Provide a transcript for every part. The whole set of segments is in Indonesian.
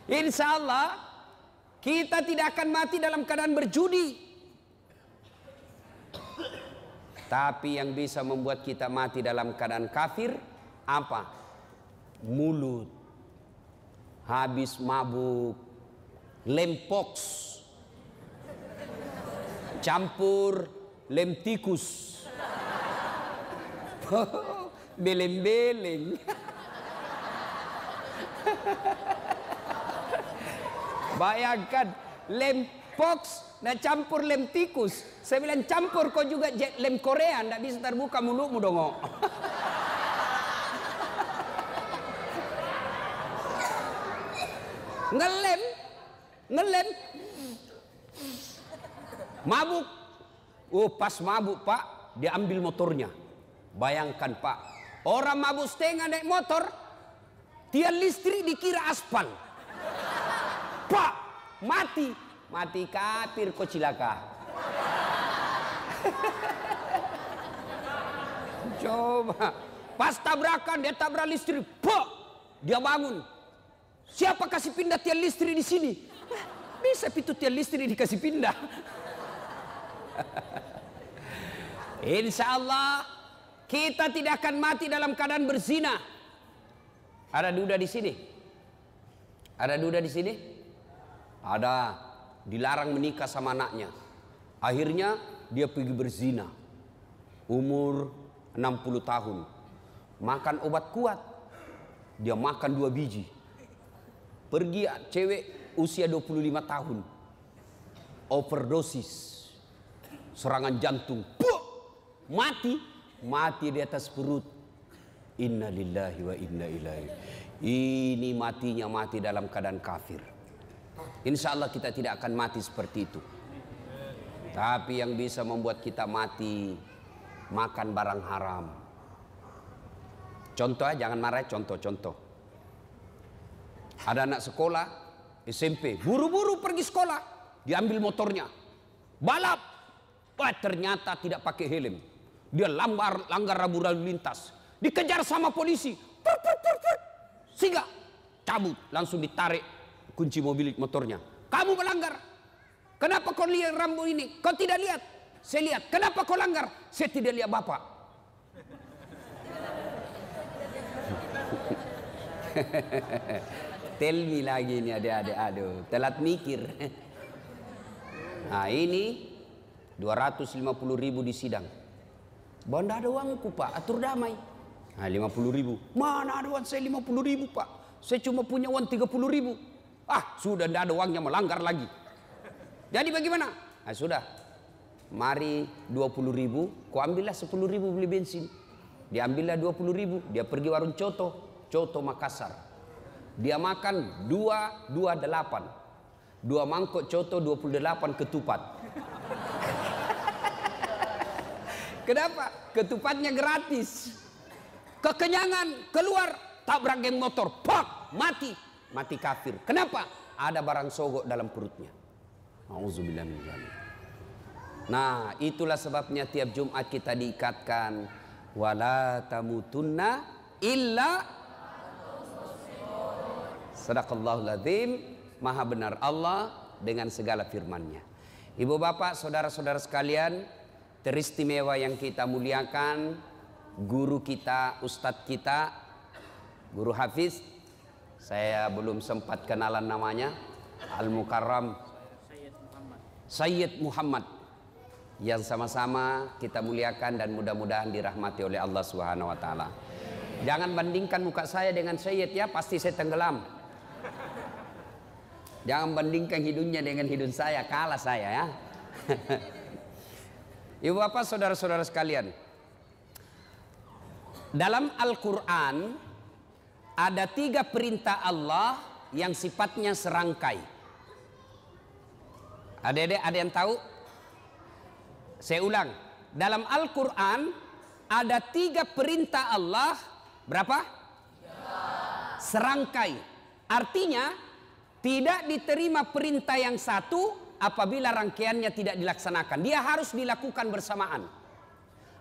Insya Allah kita tidak akan mati dalam keadaan berjudi. Tapi yang bisa membuat kita mati dalam keadaan kafir apa? Mulut. Habis mabuk, lempox, campur lem tikus, beleng-beleng. Bayangkan lempox nah campur lem tikus. Saya bilang campur kau juga lem Korea, ndak bisa terbuka mulutmu dong. Ngelem mabuk. Oh, pas mabuk Pak, dia ambil motornya. Bayangkan Pak, orang mabuk setengah naik motor, tiang listrik dikira aspal. Pak, mati kafir kok cilaka. Coba pas tabrakan dia tabrak listrik, Pak, dia bangun. Siapa kasih pindah tiang listrik di sini? Bisa pintu tiang listrik dikasih pindah. Insya Allah kita tidak akan mati dalam keadaan berzina. Ada duda di sini? Ada duda di sini? Ada. Dilarang menikah sama anaknya. Akhirnya dia pergi berzina. Umur 60 tahun. Makan obat kuat. Dia makan 2 biji. Pergi cewek usia 25 tahun. Overdosis. Serangan jantung. Puh! Mati di atas perut. Inna lillahi wa inna ilaihi. Ini matinya mati dalam keadaan kafir. Insya Allah kita tidak akan mati seperti itu. Tapi yang bisa membuat kita mati, makan barang haram. Contoh, jangan marah, contoh. Ada anak sekolah SMP, buru-buru pergi sekolah, diambil motornya, balap. Wah, ternyata tidak pakai helm. Dia langgar rambu lalu lintas, dikejar sama polisi. Sehingga cabut, langsung ditarik kunci mobil motornya. Kamu melanggar. Kenapa kau lihat rambu ini? Kau tidak lihat? Saya lihat. Kenapa kau langgar? Saya tidak lihat bapak. Tell me lagi ini adik-adik. Aduh, telat mikir. Nah ini 250.000 di sidang. Banda ada uangku Pak, atur damai. Nah 50.000. Mana ada uang saya 50.000 Pak? Saya cuma punya uang 30.000. Ah sudah tidak ada uangnya, melanggar lagi. Jadi bagaimana? Nah sudah. Mari 20.000, kau ambillah 10.000 beli bensin. Diambillah 20.000, dia pergi warung Coto Makassar. Dia makan 2 mangkok Coto 28 ketupat. Kenapa? Ketupatnya gratis. Kekenyangan, keluar, tabrak geng motor, pak, mati kafir. Kenapa? Ada barang sogok dalam perutnya. Auzubillah min dzalik. Nah, itulah sebabnya tiap Jumat kita diikatkan wala tamutunna illa. Sadaqallahul adzim. Maha benar Allah dengan segala firman-Nya. Ibu bapak, saudara-saudara sekalian, teristimewa yang kita muliakan, guru kita, ustadz kita, guru Hafiz, saya belum sempat kenalan namanya, Al-Mukarram Sayyid Muhammad, yang sama-sama kita muliakan dan mudah-mudahan dirahmati oleh Allah Subhanahu wa taala. Jangan bandingkan muka saya dengan Sayyid ya, pasti saya tenggelam. Jangan bandingkan hidungnya dengan hidung saya, kalah saya ya. Ibu bapak, saudara-saudara sekalian, dalam Al-Quran ada 3 perintah Allah yang sifatnya serangkai. Ada yang tahu? Saya ulang, dalam Al-Quran ada 3 perintah Allah. Berapa? 3. Serangkai. Artinya tidak diterima perintah yang satu apabila rangkaiannya tidak dilaksanakan. Dia harus dilakukan bersamaan.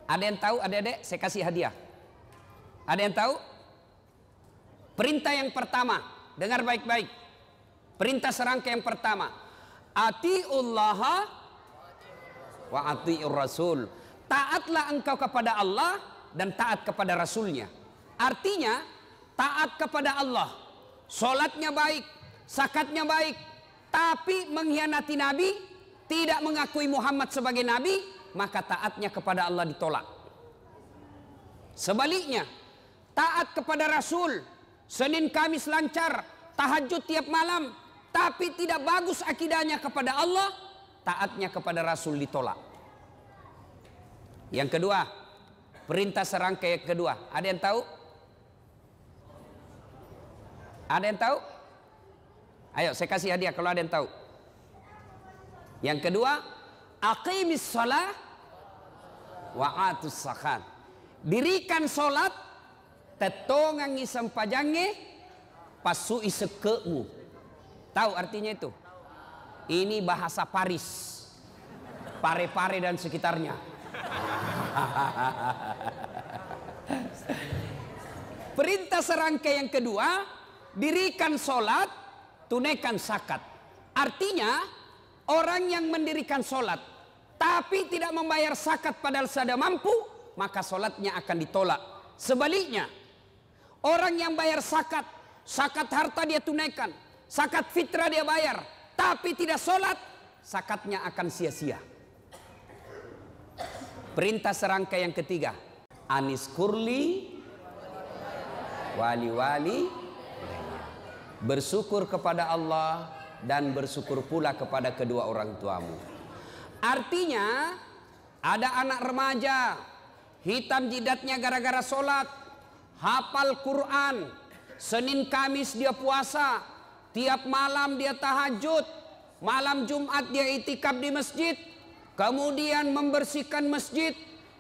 Ada yang tahu adik-adik? Saya kasih hadiah. Ada yang tahu? Perintah yang pertama, dengar baik-baik. Perintah serangkai yang pertama, atiullaha wa atiur rasul. Taatlah engkau kepada Allah dan taat kepada Rasulnya. Artinya taat kepada Allah, sholatnya baik, zakatnya baik, tapi mengkhianati Nabi, tidak mengakui Muhammad sebagai Nabi, maka taatnya kepada Allah ditolak. Sebaliknya, taat kepada Rasul, Senin Kamis lancar, tahajud tiap malam, tapi tidak bagus akidahnya kepada Allah, taatnya kepada Rasul ditolak. Yang kedua, perintah serangkai yang kedua. Ada yang tahu? Ada yang tahu? Ayo saya kasih hadiah kalau ada yang tahu. Yang kedua, aqimis shalah wa atus zakat. Dirikan solat, tetongangi sempajange, pasui sekemu. Tahu artinya itu? Ini bahasa Paris, Pare-Pare dan sekitarnya. Perintah serangkai yang kedua, dirikan solat, tunaikan zakat. Artinya orang yang mendirikan solat tapi tidak membayar zakat padahal sudah mampu, maka solatnya akan ditolak. Sebaliknya, orang yang bayar zakat, zakat harta dia tunaikan, zakat fitrah dia bayar, tapi tidak solat, zakatnya akan sia-sia. Perintah serangkai yang ketiga, anis kurli wali-wali, bersyukur kepada Allah dan bersyukur pula kepada kedua orang tuamu. Artinya ada anak remaja hitam jidatnya gara-gara sholat, hafal Quran, Senin Kamis dia puasa, tiap malam dia tahajud, malam Jumat dia itikaf di masjid, kemudian membersihkan masjid,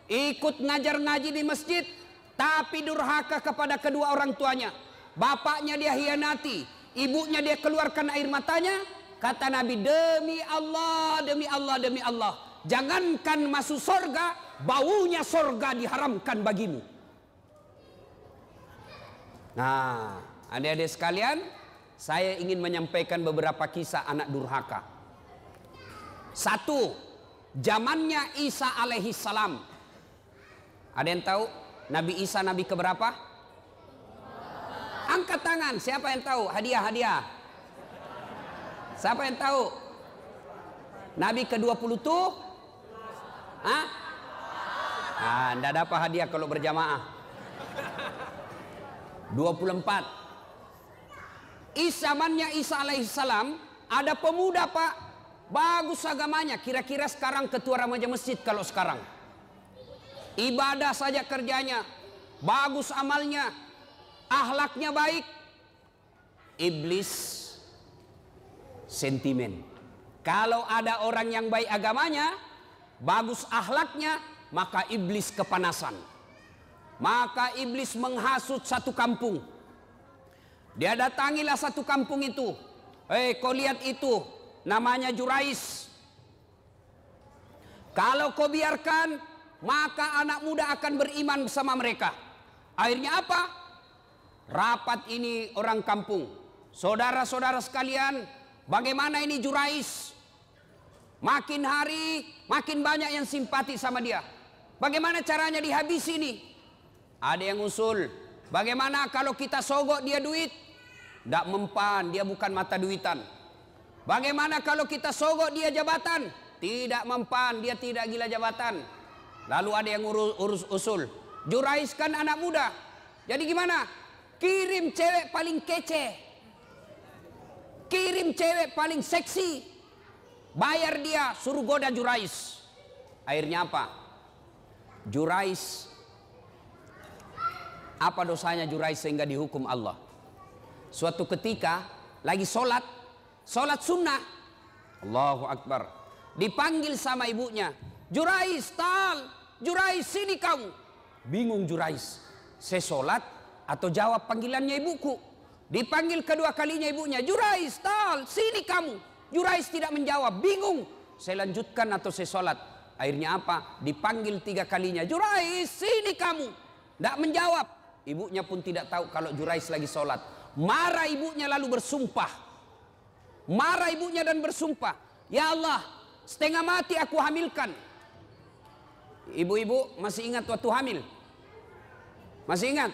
ikut ngajar ngaji di masjid, tapi durhaka kepada kedua orang tuanya. Bapaknya dia hianati, ibunya dia keluarkan air matanya. Kata Nabi, demi Allah, demi Allah, demi Allah, jangankan masuk surga, baunya surga diharamkan bagimu. Nah, adik-adik sekalian, saya ingin menyampaikan beberapa kisah anak durhaka. Satu, zamannya Isa alaihi salam. Ada yang tahu Nabi Isa nabi keberapa? Angkat tangan, siapa yang tahu? Hadiah. Siapa yang tahu? Nabi ke-20 tuh? Hah? Ah, enggak dapat hadiah kalau berjamaah. 24. Zamannya Isa alaihi salam ada pemuda, Pak. Bagus agamanya, kira-kira sekarang ketua remaja masjid kalau sekarang. Ibadah saja kerjanya, bagus amalnya, akhlaknya baik. Iblis sentimen. Kalau ada orang yang baik agamanya, bagus akhlaknya, maka iblis kepanasan. Maka iblis menghasut satu kampung. Dia datangilah satu kampung itu. Kau lihat itu, namanya Jurais. Kalau kau biarkan, maka anak muda akan beriman bersama mereka. Akhirnya apa? Rapat ini orang kampung. Saudara-saudara sekalian, bagaimana ini Jurais? Makin hari, makin banyak yang simpati sama dia. Bagaimana caranya dihabisi ini? Ada yang usul, bagaimana kalau kita sogok dia duit? Tidak mempan, dia bukan mata duitan. Bagaimana kalau kita sogok dia jabatan? Tidak mempan, dia tidak gila jabatan. Lalu ada yang urus usul, Jurais kan anak muda, jadi gimana? Kirim cewek paling kece, kirim cewek paling seksi, bayar dia, suruh goda Jurais. Akhirnya apa? Jurais, apa dosanya Jurais sehingga dihukum Allah? Suatu ketika lagi sholat sunnah, Allahu Akbar, dipanggil sama ibunya, Jurais, Jurais sini kamu. Bingung Jurais, saya sholat atau jawab panggilannya ibuku. Dipanggil kedua kalinya ibunya, Jurais, sini kamu. Jurais tidak menjawab, bingung, saya lanjutkan atau saya sholat. Akhirnya apa? Dipanggil 3 kalinya, Jurais, sini kamu. Tidak menjawab. Ibunya pun tidak tahu kalau Jurais lagi sholat. Marah ibunya lalu bersumpah, Marah ibunya dan bersumpah, ya Allah, setengah mati aku hamilkan. Ibu-ibu masih ingat waktu hamil? Masih ingat?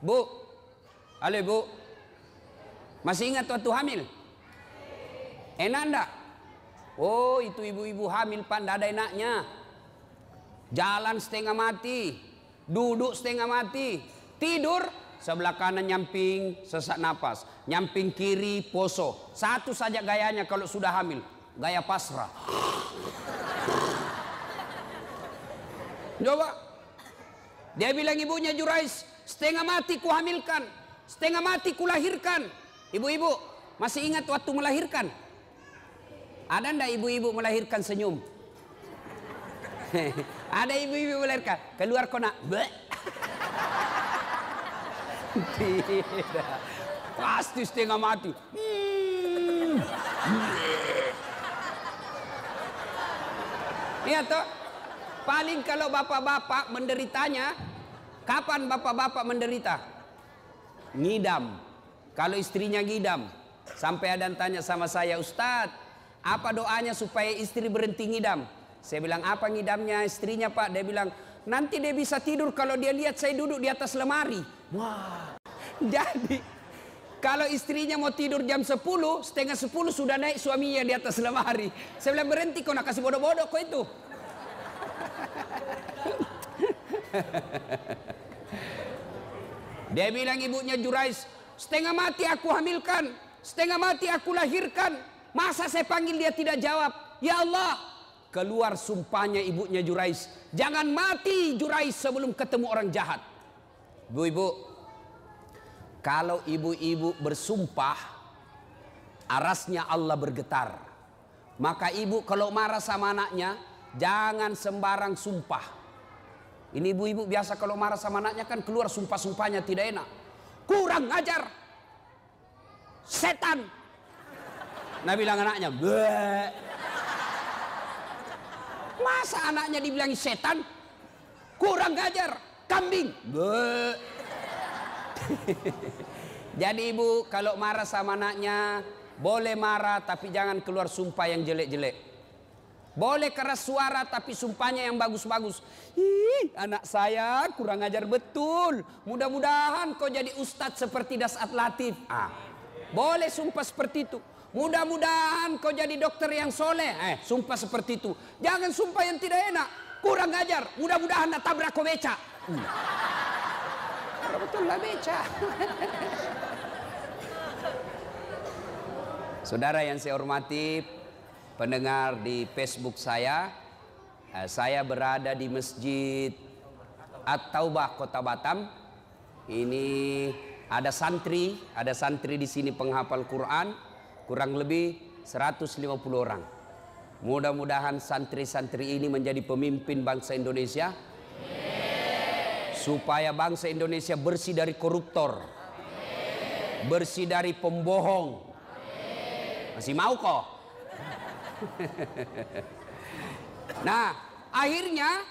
Bu, halo ibu, masih ingat waktu hamil? Enak enggak? Oh, itu ibu-ibu hamil pak, enggak ada enaknya. Jalan setengah mati, duduk setengah mati, tidur sebelah kanan nyamping sesak napas, nyamping kiri poso. Satu saja gayanya kalau sudah hamil, gaya pasrah. Coba, dia bilang ibunya Jurais, setengah mati ku hamilkan, setengah mati ku lahirkan. Ibu-ibu masih ingat waktu melahirkan? Ada ndak ibu-ibu melahirkan senyum? Ada ibu-ibu melahirkan keluar kona. Tidak, pasti setengah mati. Iya toh. Paling kalau bapak-bapak menderitanya, kapan bapak-bapak menderita? Ngidam. Kalau istrinya ngidam, sampai ada yang tanya sama saya, Ustadz, apa doanya supaya istri berhenti ngidam? Saya bilang, apa ngidamnya istrinya pak? Dia bilang, nanti dia bisa tidur kalau dia lihat saya duduk di atas lemari. Wah, jadi kalau istrinya mau tidur jam 10, setengah 10 sudah naik suaminya di atas lemari. Saya bilang, berhenti kau nak kasih bodoh-bodoh kau itu. Dia bilang ibunya Jurais, setengah mati aku hamilkan, setengah mati aku lahirkan. Masa saya panggil dia tidak jawab? Ya Allah, keluar sumpahnya ibunya Jurais, jangan mati Jurais sebelum ketemu orang jahat. Ibu-ibu, kalau ibu-ibu bersumpah, arasnya Allah bergetar. Maka ibu kalau marah sama anaknya, jangan sembarang sumpah. Ini ibu-ibu biasa kalau marah sama anaknya kan keluar sumpah-sumpahnya tidak enak. Kurang ajar, setan. Nah bilang anaknya, bleh. Masa anaknya dibilangi setan? Kurang ajar, kambing. Bleh. Jadi ibu kalau marah sama anaknya, boleh marah tapi jangan keluar sumpah yang jelek-jelek. Boleh keras suara tapi sumpahnya yang bagus-bagus. Ih, anak saya kurang ajar betul. Mudah-mudahan kau jadi ustadz seperti Dasat Latif. Boleh sumpah seperti itu. Mudah-mudahan kau jadi dokter yang soleh. Sumpah seperti itu. Jangan sumpah yang tidak enak. Kurang ajar. Mudah-mudahan nak tabrak kau beca. Betul lah beca. Saudara yang saya hormati, pendengar di Facebook saya berada di Masjid At-Taubah Kota Batam. Ini ada santri di sini penghafal Quran, kurang lebih 150 orang. Mudah-mudahan santri-santri ini menjadi pemimpin bangsa Indonesia, supaya bangsa Indonesia bersih dari koruptor, bersih dari pembohong. Masih mau kok? Nah, akhirnya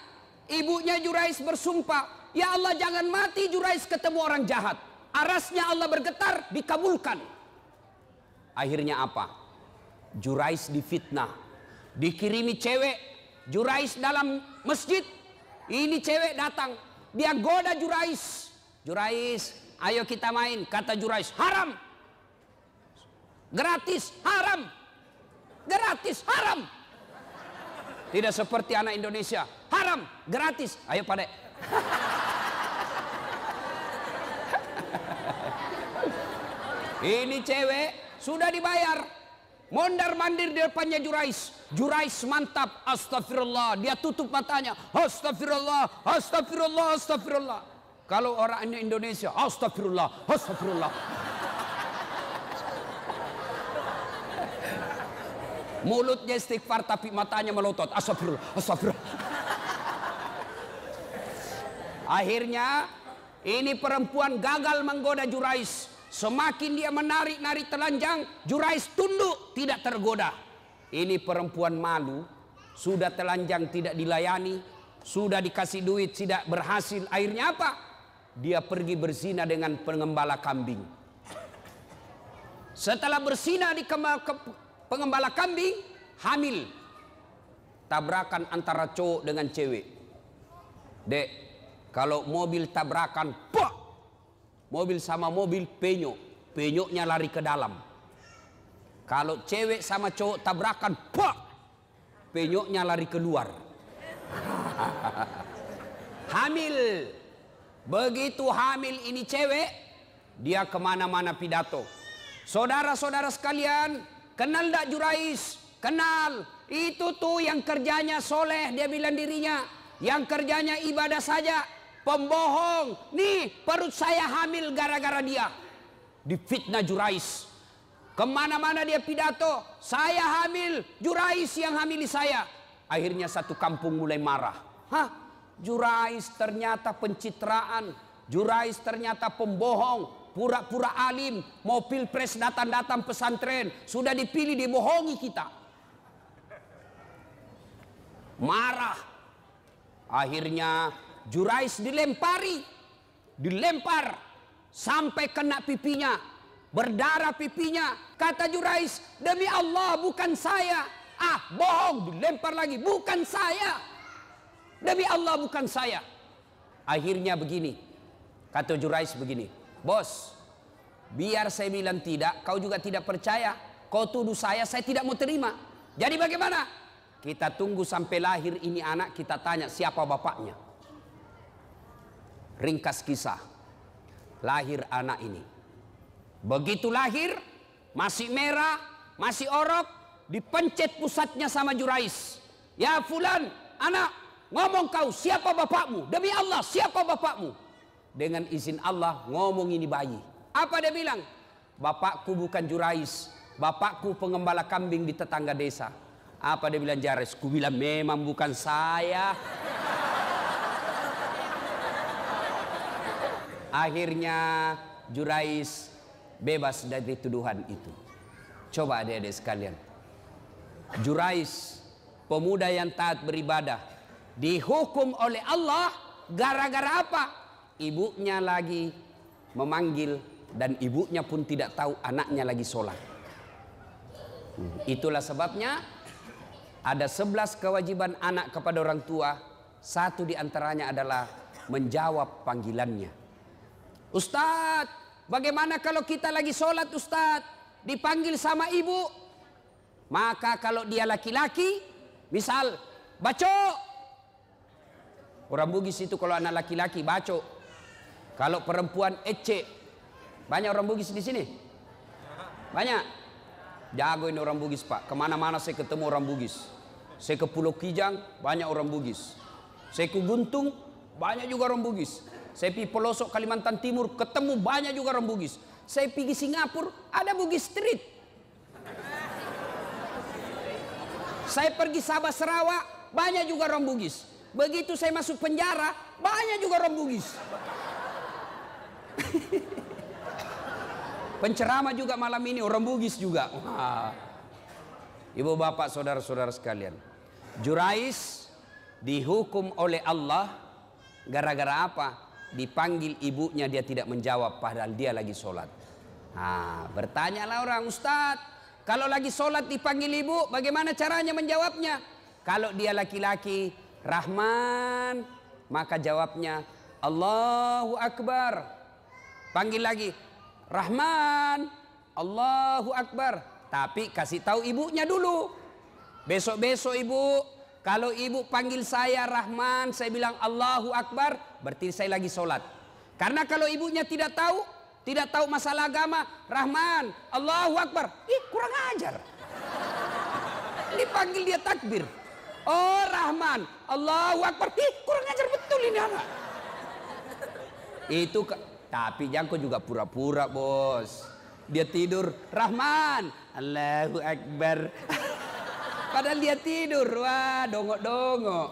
ibunya Jurais bersumpah, ya Allah jangan mati Jurais ketemu orang jahat. Arasnya Allah bergetar, dikabulkan. Akhirnya apa? Jurais difitnah, dikirimi cewek. Jurais dalam masjid, ini cewek datang, dia goda Jurais. Jurais, ayo kita main. Kata Jurais, haram. Gratis, haram. Gratis, haram. Tidak seperti anak Indonesia, haram, gratis. Ayo Pak Dek. Ini cewek sudah dibayar, mondar mandir di depannya Jurais. Jurais mantap, astagfirullah. Dia tutup matanya, astagfirullah, astagfirullah, astagfirullah. Kalau orang Indonesia, astagfirullah, astagfirullah. Mulutnya istighfar tapi matanya melotot. Astagfirullah, astagfirullah. Akhirnya ini perempuan gagal menggoda Jurais. Semakin dia menarik-narik telanjang, Jurais tunduk, tidak tergoda. Ini perempuan malu, sudah telanjang tidak dilayani, sudah dikasih duit tidak berhasil. Akhirnya apa? Dia pergi berzina dengan pengembala kambing. Setelah bersinah di pengembala kambing, hamil. Tabrakan antara cowok dengan cewek. Dek, kalau mobil tabrakan, pak! Mobil sama mobil penyok. Penyoknya lari ke dalam. Kalau cewek sama cowok tabrakan, pak! Penyoknya lari keluar. Hamil. Begitu hamil ini cewek, dia kemana-mana pidato. Saudara-saudara sekalian, kenal tak Jurais? Kenal. Itu tuh yang kerjanya soleh, dia bilang dirinya. Yang kerjanya ibadah saja. Pembohong. Nih, perut saya hamil gara-gara dia. Difitnah Jurais. Kemana-mana dia pidato. Saya hamil, Jurais yang hamili saya. Akhirnya satu kampung mulai marah. Hah? Jurais ternyata pencitraan. Jurais ternyata pembohong. Pura-pura alim. Mau pilpres datang-datang pesantren. Sudah dipilih, dibohongi kita. Marah. Akhirnya Jurais dilempari. Dilempar. Sampai kena pipinya. Berdarah pipinya. Kata Jurais, demi Allah bukan saya. Ah, bohong. Dilempar lagi. Bukan saya. Demi Allah bukan saya. Akhirnya begini. Kata Jurais begini. Bos, biar saya bilang tidak, kau juga tidak percaya. Kau tuduh saya tidak mau terima. Jadi bagaimana? Kita tunggu sampai lahir ini anak, kita tanya siapa bapaknya. Ringkas kisah. Lahir anak ini. Begitu lahir, masih merah, masih orok, dipencet pusatnya sama Jurais. Ya fulan, anak, ngomong kau, siapa bapakmu? Demi Allah, siapa bapakmu? Dengan izin Allah, ngomong ini bayi. Apa dia bilang? Bapakku bukan Jurais, bapakku pengembala kambing di tetangga desa. Apa dia bilang Jurais? Ku bilang memang bukan saya. Akhirnya Jurais bebas dari tuduhan itu. Coba adik-adik sekalian. Jurais, pemuda yang taat beribadah, dihukum oleh Allah gara-gara apa? Ibunya lagi memanggil dan ibunya pun tidak tahu anaknya lagi sholat. Itulah sebabnya ada 11 kewajiban anak kepada orang tua. Satu diantaranya adalah menjawab panggilannya. Ustadz, bagaimana kalau kita lagi sholat Ustadz? Dipanggil sama ibu. Maka kalau dia laki-laki, misal baco. Orang Bugis itu kalau anak laki-laki baco. Kalau perempuan ece. Banyak orang Bugis di sini? Banyak. Jago ini orang Bugis Pak. Kemana-mana saya ketemu orang Bugis. Saya ke Pulau Kijang, banyak orang Bugis. Saya ke Guntung, banyak juga orang Bugis. Saya pergi pelosok Kalimantan Timur, ketemu banyak juga orang Bugis. Saya pergi Singapura, ada Bugis Street. Saya pergi Sabah Sarawak, banyak juga orang Bugis. Begitu saya masuk penjara, banyak juga orang Bugis. Penceramah juga malam ini orang Bugis juga. Wah. Ibu bapak saudara-saudara sekalian, Jurais dihukum oleh Allah gara-gara apa? Dipanggil ibunya dia tidak menjawab padahal dia lagi sholat. Nah, bertanyalah orang, Ustadz, kalau lagi sholat dipanggil ibu, bagaimana caranya menjawabnya? Kalau dia laki-laki, Rahman, maka jawabnya Allahu Akbar. Panggil lagi, Rahman, Allahu Akbar. Tapi kasih tahu ibunya dulu. Besok-besok ibu, kalau ibu panggil saya Rahman, saya bilang Allahu Akbar, berarti saya lagi sholat. Karena kalau ibunya tidak tahu masalah agama, Rahman, Allahu Akbar, kurang ajar. Dipanggil dia takbir. Oh Rahman, Allahu Akbar, kurang ajar betul ini anak. Itu, tapi jangan juga pura-pura bos. Dia tidur, Rahman, Allahu Akbar. Padahal dia tidur, wah dongok-dongok.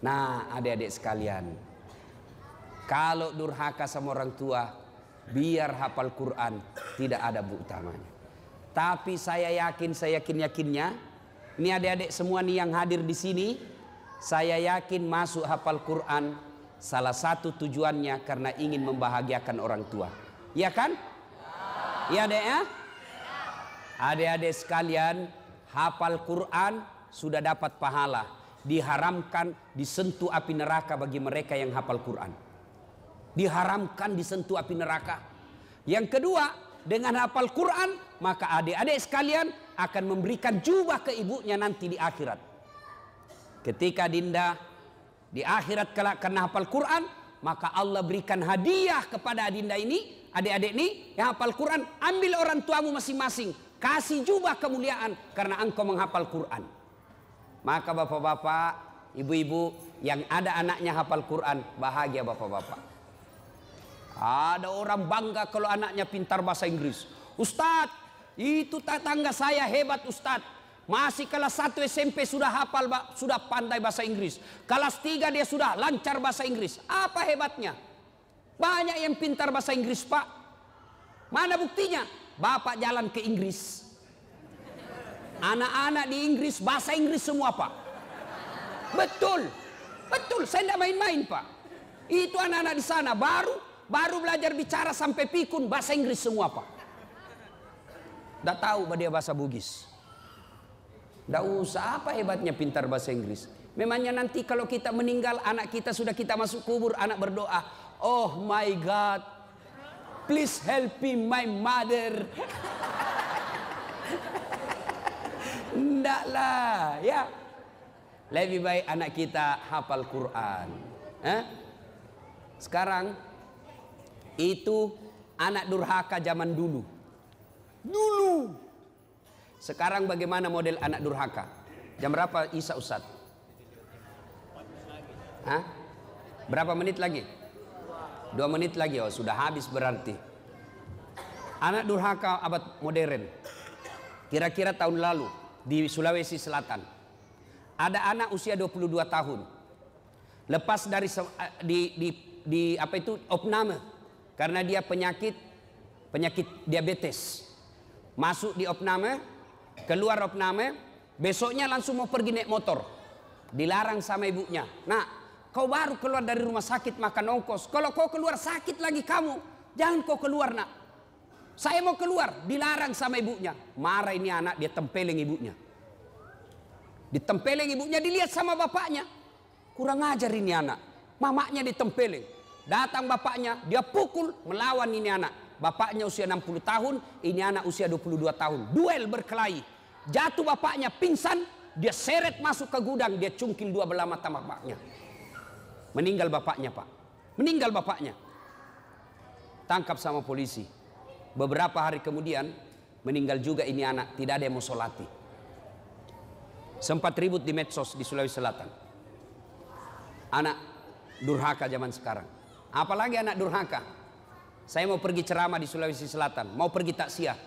Nah adik-adik sekalian, kalau durhaka sama orang tua, biar hafal Quran, tidak ada bu utamanya. Tapi saya yakinnya, ini adik-adik semua nih yang hadir di sini, saya yakin masuk hafal Quran, Salah satu tujuannya karena ingin membahagiakan orang tua. Iya kan? Iya dek ya? Adik-adik sekalian, hafal Quran sudah dapat pahala. Diharamkan disentuh api neraka bagi mereka yang hafal Quran. Diharamkan disentuh api neraka. Yang kedua, dengan hafal Quran, maka adik-adik sekalian akan memberikan jubah ke ibunya nanti di akhirat. Ketika Dinda di akhirat kelak karena hafal Quran, maka Allah berikan hadiah kepada Dinda ini, adik-adik ini yang hafal Quran. Ambil orang tuamu masing-masing, kasih jubah kemuliaan karena engkau menghafal Quran. Maka bapak-bapak, ibu-ibu yang ada anaknya hafal Quran, bahagia bapak-bapak. Ada orang bangga kalau anaknya pintar bahasa Inggris. Ustadz, itu tetangga saya hebat Ustadz. Masih kelas 1 SMP sudah hafal, sudah pandai bahasa Inggris. Kelas 3 dia sudah lancar bahasa Inggris. Apa hebatnya? Banyak yang pintar bahasa Inggris, Pak. Mana buktinya? Bapak jalan ke Inggris. Anak-anak di Inggris bahasa Inggris semua, Pak. Betul. Betul, saya tidak main-main, Pak. Itu anak-anak di sana baru belajar bicara sampai pikun bahasa Inggris semua, Pak. Tidak tahu dia bahasa Bugis. Tidak usah, apa hebatnya pintar bahasa Inggris. Memangnya nanti kalau kita meninggal, anak kita sudah kita masuk kubur, anak berdoa, oh my God, please help me my mother. Tidak lah, ya. Lebih baik anak kita hafal Quran. Sekarang itu anak durhaka zaman dulu. Sekarang bagaimana model anak durhaka? Jam berapa Isya Ustaz? Berapa menit lagi? 2 menit lagi. Oh, sudah habis berarti. Anak durhaka abad modern. Kira-kira tahun lalu di Sulawesi Selatan. Ada anak usia 22 tahun. Lepas dari opname karena dia penyakit diabetes. Masuk di opname, keluar opname, besoknya langsung mau pergi naik motor. Dilarang sama ibunya. Nah, kau baru keluar dari rumah sakit makan ongkos. Kalau kau keluar sakit lagi kamu, jangan kau keluar nak. Saya mau keluar, dilarang sama ibunya. Marah ini anak, dia tempeleng ibunya. Ditempeleng ibunya, dilihat sama bapaknya. Kurang ajar ini anak. Mamanya ditempeleng. Datang bapaknya, dia pukul, melawan ini anak. Bapaknya usia 60 tahun, ini anak usia 22 tahun. Duel berkelahi. Jatuh bapaknya, pingsan, dia seret masuk ke gudang, dia cungkil 2 belah mata bapaknya. Meninggal bapaknya, Pak. Meninggal bapaknya. Tangkap sama polisi. Beberapa hari kemudian, meninggal juga ini anak, tidak ada yang mau solati. Sempat ribut di medsos di Sulawesi Selatan. Anak durhaka zaman sekarang. Apalagi anak durhaka. Saya mau pergi ceramah di Sulawesi Selatan, mau pergi takziah.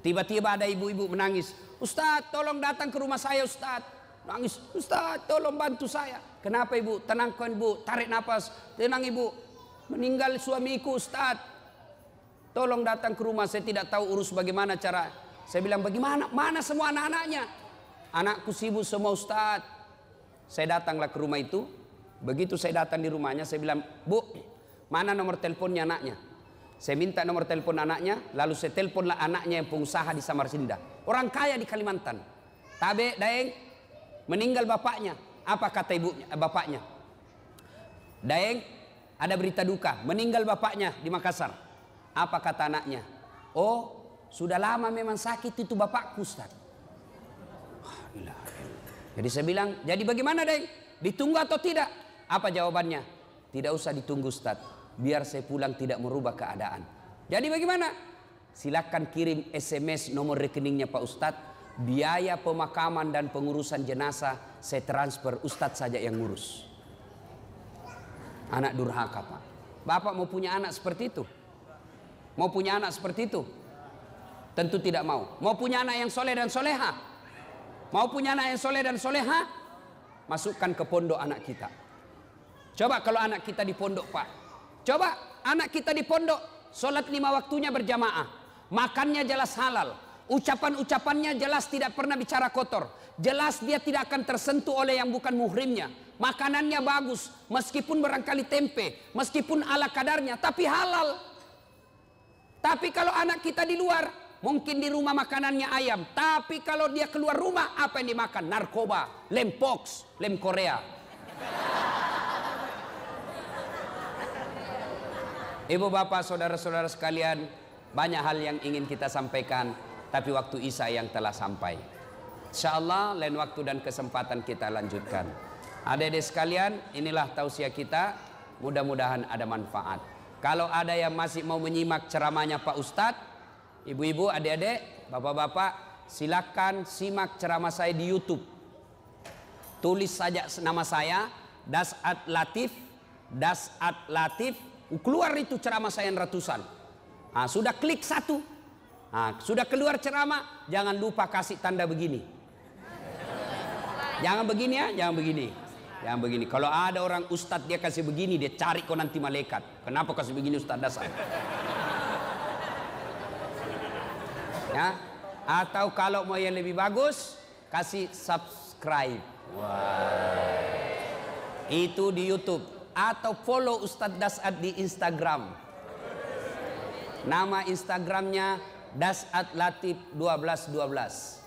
Tiba-tiba ada ibu-ibu menangis. Ustadz, tolong datang ke rumah saya, Ustadz. Nangis, Ustadz, tolong bantu saya. Kenapa ibu? Tenangkan ibu, tarik nafas. Tenang ibu, meninggal suamiku, Ustadz. Tolong datang ke rumah, saya tidak tahu urus bagaimana cara. Saya bilang, bagaimana? Mana semua anak-anaknya? Anakku sibuk semua, Ustadz. Saya datanglah ke rumah itu. Begitu saya datang di rumahnya, saya bilang, Bu, mana nomor teleponnya anaknya? Saya minta nomor telepon anaknya, lalu saya teleponlah anaknya yang pengusaha di Samarinda. Orang kaya di Kalimantan. Tabe, Daeng, meninggal bapaknya. Apa kata bapaknya? Daeng, ada berita duka, meninggal bapaknya di Makassar. Apa kata anaknya? Oh, sudah lama memang sakit itu bapakku, Ustaz. Jadi saya bilang, jadi bagaimana Daeng? Ditunggu atau tidak? Apa jawabannya? Tidak usah ditunggu, Ustaz. Biar saya pulang tidak merubah keadaan. Jadi bagaimana? Silakan kirim SMS nomor rekeningnya Pak Ustadz. Biaya pemakaman dan pengurusan jenazah saya transfer, Ustadz saja yang ngurus. Anak durhaka, Pak. Bapak mau punya anak seperti itu? Mau punya anak seperti itu? Tentu tidak mau. Mau punya anak yang soleh dan soleha? Mau punya anak yang soleh dan soleha? Masukkan ke pondok anak kita. Coba kalau anak kita di pondok, Pak. Coba anak kita di pondok, sholat 5 waktunya berjamaah, makannya jelas halal, ucapan-ucapannya jelas tidak pernah bicara kotor, jelas dia tidak akan tersentuh oleh yang bukan muhrimnya, makanannya bagus, meskipun barangkali tempe, meskipun ala kadarnya, tapi halal. Tapi kalau anak kita di luar, mungkin di rumah makanannya ayam, tapi kalau dia keluar rumah, apa yang dimakan? Narkoba, lem pox, lem Korea. Ibu bapak saudara-saudara sekalian, banyak hal yang ingin kita sampaikan, tapi waktu Isya yang telah sampai. Insyaallah lain waktu dan kesempatan kita lanjutkan. Adik-adik sekalian, inilah tausiah kita, mudah-mudahan ada manfaat. Kalau ada yang masih mau menyimak ceramahnya Pak Ustadz, ibu-ibu, adik-adik, bapak-bapak, silakan simak ceramah saya di YouTube. Tulis saja nama saya, Das'ad Latif, Das'ad Latif, keluar itu ceramah saya yang ratusan. Nah, sudah klik satu, nah, sudah keluar ceramah, jangan lupa kasih tanda begini. Jangan begini ya, jangan begini. Jangan begini. Kalau ada orang ustadz dia kasih begini, dia cari kau nanti malaikat. Kenapa kasih begini Ustadz Dasar? Ya, atau kalau mau yang lebih bagus, kasih subscribe. Wah. Itu di YouTube. Atau follow Ustadz Das'ad di Instagram. Nama Instagramnya Das'ad Latif 1212.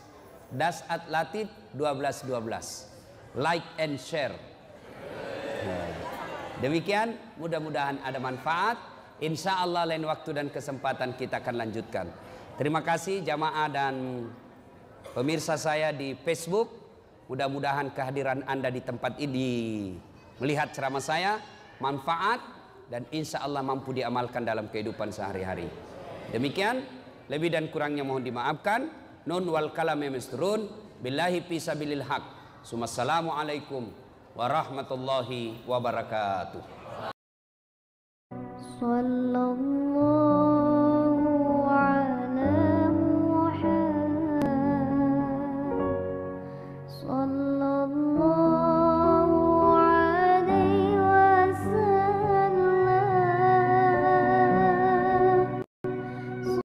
Das'ad Latif 1212. Like and share. Demikian, mudah-mudahan ada manfaat. Insya Allah lain waktu dan kesempatan kita akan lanjutkan. Terima kasih jamaah dan pemirsa saya di Facebook. Mudah-mudahan kehadiran Anda di tempat ini, melihat ceramah saya, manfaat dan insya Allah mampu diamalkan dalam kehidupan sehari-hari. Demikian, lebih dan kurangnya mohon dimaafkan. Nun wal kalami misrun billahi fisabilil haq. Assalamualaikum warahmatullahi wabarakatuh.